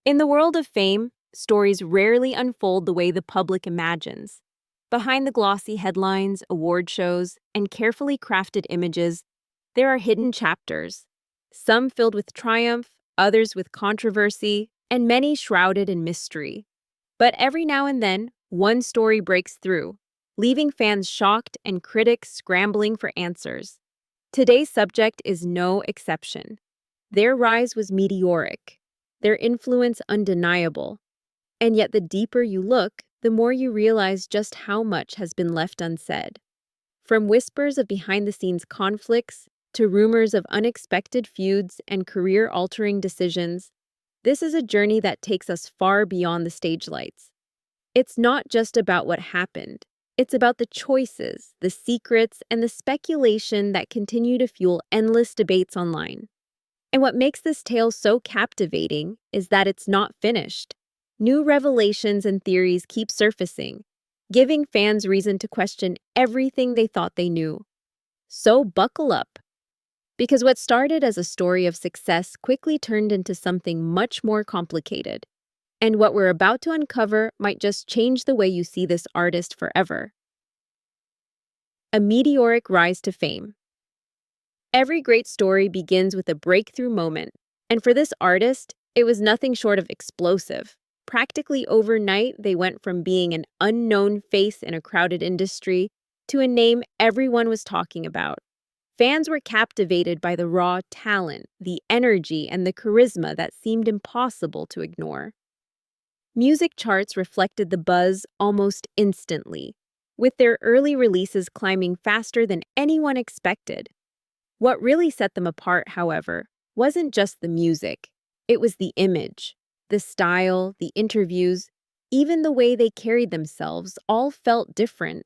In the world of fame, stories rarely unfold the way the public imagines. Behind the glossy headlines, award shows, and carefully crafted images, there are hidden chapters, some filled with triumph, others with controversy, and many shrouded in mystery. But every now and then, one story breaks through, leaving fans shocked and critics scrambling for answers. Today's subject is no exception. Their rise was meteoric, their influence undeniable, and yet the deeper you look, the more you realize just how much has been left unsaid. From whispers of behind-the-scenes conflicts to rumors of unexpected feuds and career-altering decisions, this is a journey that takes us far beyond the stage lights. It's not just about what happened. It's about the choices, the secrets, and the speculation that continue to fuel endless debates online. And what makes this tale so captivating is that it's not finished. New revelations and theories keep surfacing, giving fans reason to question everything they thought they knew. So buckle up, because what started as a story of success quickly turned into something much more complicated. And what we're about to uncover might just change the way you see this artist forever. A meteoric rise to fame. Every great story begins with a breakthrough moment, and for this artist, it was nothing short of explosive. Practically overnight, they went from being an unknown face in a crowded industry to a name everyone was talking about. Fans were captivated by the raw talent, the energy, and the charisma that seemed impossible to ignore. Music charts reflected the buzz almost instantly, with their early releases climbing faster than anyone expected. What really set them apart, however, wasn't just the music. It was the image. The style, the interviews, even the way they carried themselves all felt different,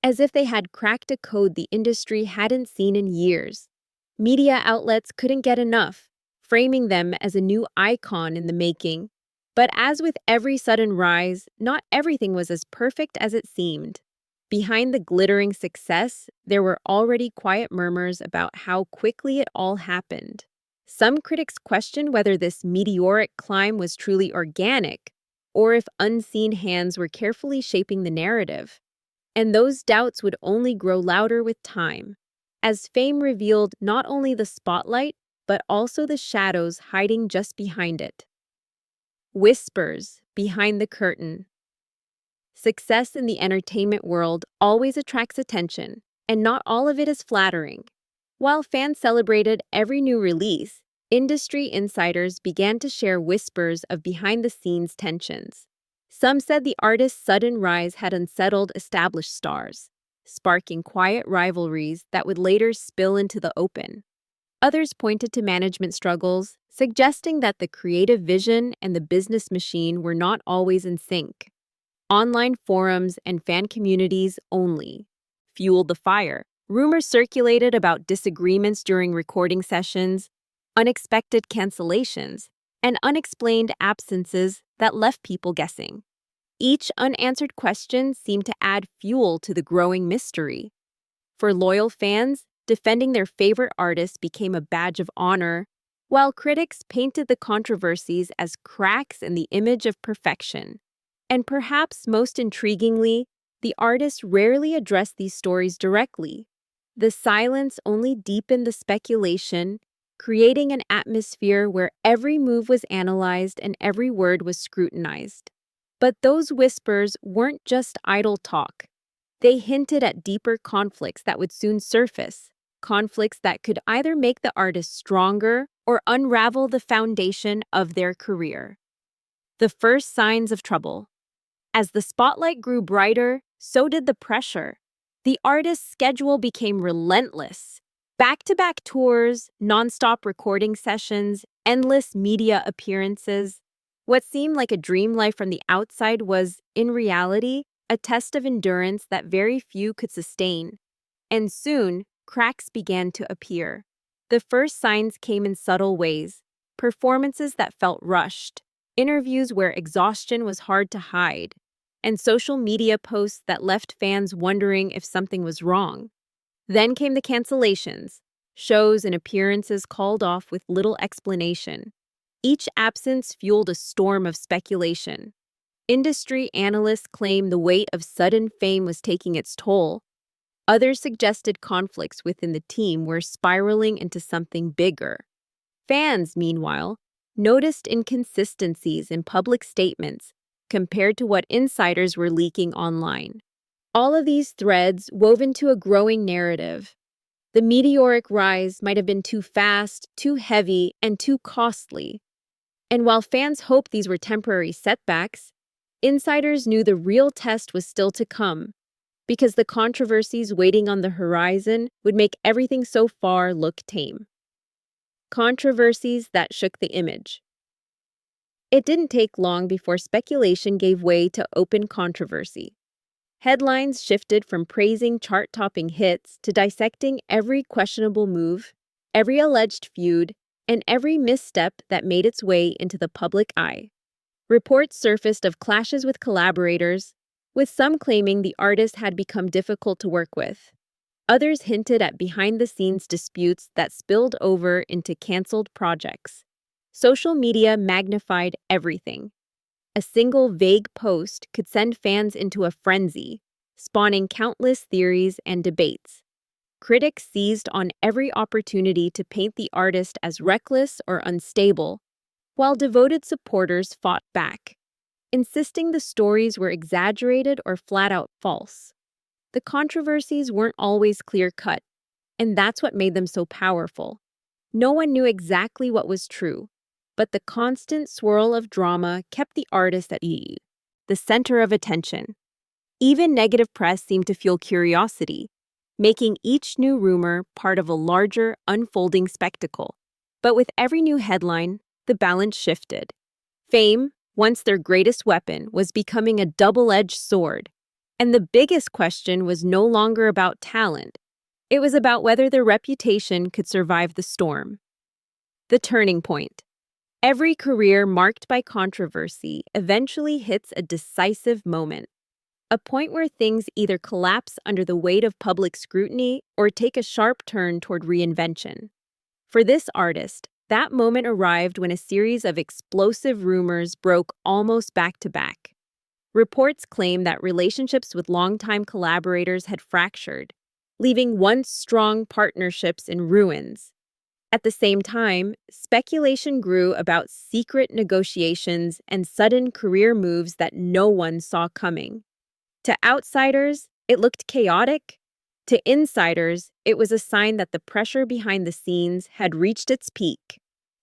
as if they had cracked a code the industry hadn't seen in years. Media outlets couldn't get enough, framing them as a new icon in the making. But as with every sudden rise, not everything was as perfect as it seemed. Behind the glittering success, there were already quiet murmurs about how quickly it all happened. Some critics questioned whether this meteoric climb was truly organic, or if unseen hands were carefully shaping the narrative. And those doubts would only grow louder with time, as fame revealed not only the spotlight, but also the shadows hiding just behind it. Whispers behind the curtain. Success in the entertainment world always attracts attention, and not all of it is flattering. While fans celebrated every new release, industry insiders began to share whispers of behind-the-scenes tensions. Some said the artist's sudden rise had unsettled established stars, sparking quiet rivalries that would later spill into the open. Others pointed to management struggles, suggesting that the creative vision and the business machine were not always in sync. Online forums and fan communities only fueled the fire. Rumors circulated about disagreements during recording sessions, unexpected cancellations, and unexplained absences that left people guessing. Each unanswered question seemed to add fuel to the growing mystery. For loyal fans, defending their favorite artist became a badge of honor, while critics painted the controversies as cracks in the image of perfection. And perhaps most intriguingly, the artist rarely addressed these stories directly. The silence only deepened the speculation, creating an atmosphere where every move was analyzed and every word was scrutinized. But those whispers weren't just idle talk. They hinted at deeper conflicts that would soon surface, conflicts that could either make the artist stronger or unravel the foundation of their career. The first signs of trouble. As the spotlight grew brighter, so did the pressure. The artist's schedule became relentless. Back-to-back tours, non-stop recording sessions, endless media appearances. What seemed like a dream life from the outside was, in reality, a test of endurance that very few could sustain. And soon, cracks began to appear. The first signs came in subtle ways: performances that felt rushed, interviews where exhaustion was hard to hide, and social media posts that left fans wondering if something was wrong. Then came the cancellations, shows and appearances called off with little explanation. Each absence fueled a storm of speculation. Industry analysts claimed the weight of sudden fame was taking its toll. Others suggested conflicts within the team were spiraling into something bigger. Fans, meanwhile, noticed inconsistencies in public statements compared to what insiders were leaking online. All of these threads wove into a growing narrative. The meteoric rise might have been too fast, too heavy, and too costly. And while fans hoped these were temporary setbacks, insiders knew the real test was still to come, because the controversies waiting on the horizon would make everything so far look tame. Controversies that shook the image. It didn't take long before speculation gave way to open controversy. Headlines shifted from praising chart-topping hits to dissecting every questionable move, every alleged feud, and every misstep that made its way into the public eye. Reports surfaced of clashes with collaborators, with some claiming the artist had become difficult to work with. Others hinted at behind-the-scenes disputes that spilled over into canceled projects. Social media magnified everything. A single vague post could send fans into a frenzy, spawning countless theories and debates. Critics seized on every opportunity to paint the artist as reckless or unstable, while devoted supporters fought back, insisting the stories were exaggerated or flat-out false. The controversies weren't always clear-cut, and that's what made them so powerful. No one knew exactly what was true, but the constant swirl of drama kept the artist at the center of attention. Even negative press seemed to fuel curiosity, making each new rumor part of a larger, unfolding spectacle. But with every new headline, the balance shifted. Fame, once their greatest weapon, was becoming a double-edged sword. And the biggest question was no longer about talent. It was about whether their reputation could survive the storm. The turning point. Every career marked by controversy eventually hits a decisive moment, a point where things either collapse under the weight of public scrutiny or take a sharp turn toward reinvention. For this artist, that moment arrived when a series of explosive rumors broke almost back to back. Reports claim that relationships with longtime collaborators had fractured, leaving once strong partnerships in ruins. At the same time, speculation grew about secret negotiations and sudden career moves that no one saw coming. To outsiders, it looked chaotic. To insiders, it was a sign that the pressure behind the scenes had reached its peak.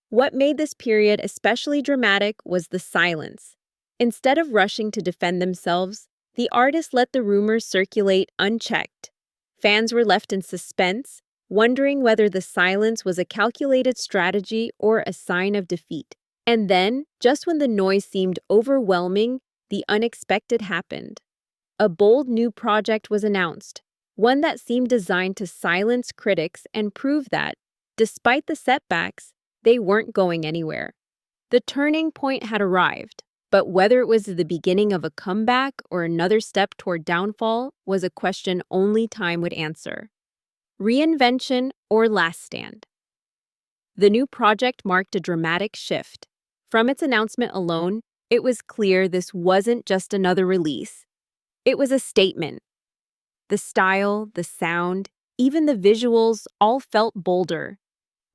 What made this period especially dramatic was the silence. Instead of rushing to defend themselves, the artist let the rumors circulate unchecked. Fans were left in suspense, wondering whether the silence was a calculated strategy or a sign of defeat. And then, just when the noise seemed overwhelming, the unexpected happened. A bold new project was announced, one that seemed designed to silence critics and prove that, despite the setbacks, they weren't going anywhere. The turning point had arrived, but whether it was the beginning of a comeback or another step toward downfall was a question only time would answer. Reinvention or last stand? The new project marked a dramatic shift. From its announcement alone, it was clear this wasn't just another release. It was a statement. The style, the sound, even the visuals all felt bolder,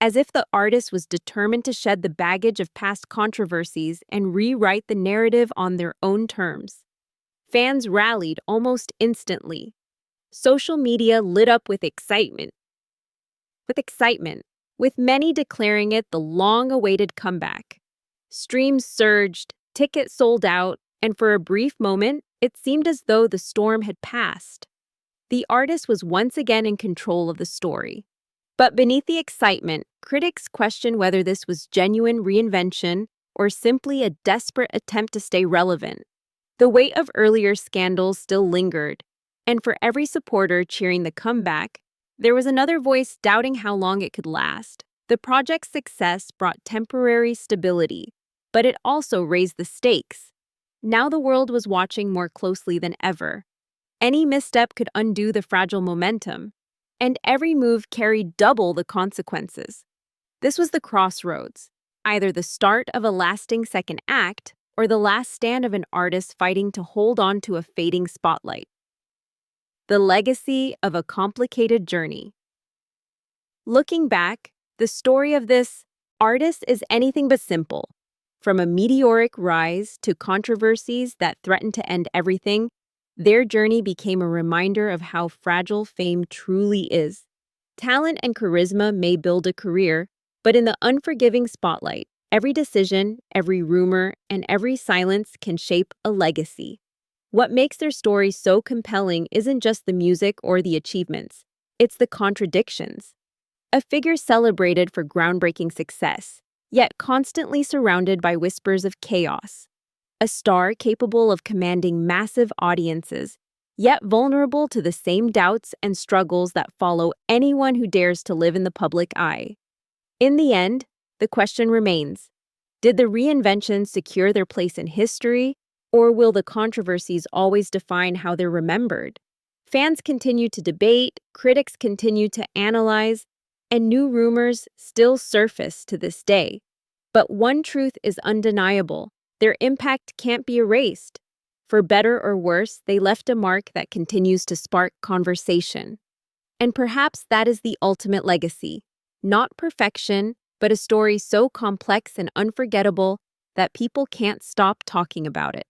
as if the artist was determined to shed the baggage of past controversies and rewrite the narrative on their own terms. Fans rallied almost instantly. Social media lit up with excitement, with many declaring it the long-awaited comeback. Streams surged, tickets sold out, and for a brief moment, it seemed as though the storm had passed. The artist was once again in control of the story. But beneath the excitement, critics questioned whether this was genuine reinvention or simply a desperate attempt to stay relevant. The weight of earlier scandals still lingered, and for every supporter cheering the comeback, there was another voice doubting how long it could last. The project's success brought temporary stability, but it also raised the stakes. Now the world was watching more closely than ever. Any misstep could undo the fragile momentum, and every move carried double the consequences. This was the crossroads. either the start of a lasting second act or the last stand of an artist fighting to hold on to a fading spotlight. The legacy of a complicated journey. Looking back, the story of this artist is anything but simple. From a meteoric rise to controversies that threatened to end everything, their journey became a reminder of how fragile fame truly is. Talent and charisma may build a career, but in the unforgiving spotlight, every decision, every rumor, and every silence can shape a legacy. What makes their story so compelling isn't just the music or the achievements, it's the contradictions. A figure celebrated for groundbreaking success, yet constantly surrounded by whispers of chaos. A star capable of commanding massive audiences, yet vulnerable to the same doubts and struggles that follow anyone who dares to live in the public eye. In the end, the question remains, did the reinventions secure their place in history, or will the controversies always define how they're remembered? Fans continue to debate, critics continue to analyze, and new rumors still surface to this day. But one truth is undeniable. Their impact can't be erased. For better or worse, they left a mark that continues to spark conversation. And perhaps that is the ultimate legacy. Not perfection, but a story so complex and unforgettable that people can't stop talking about it.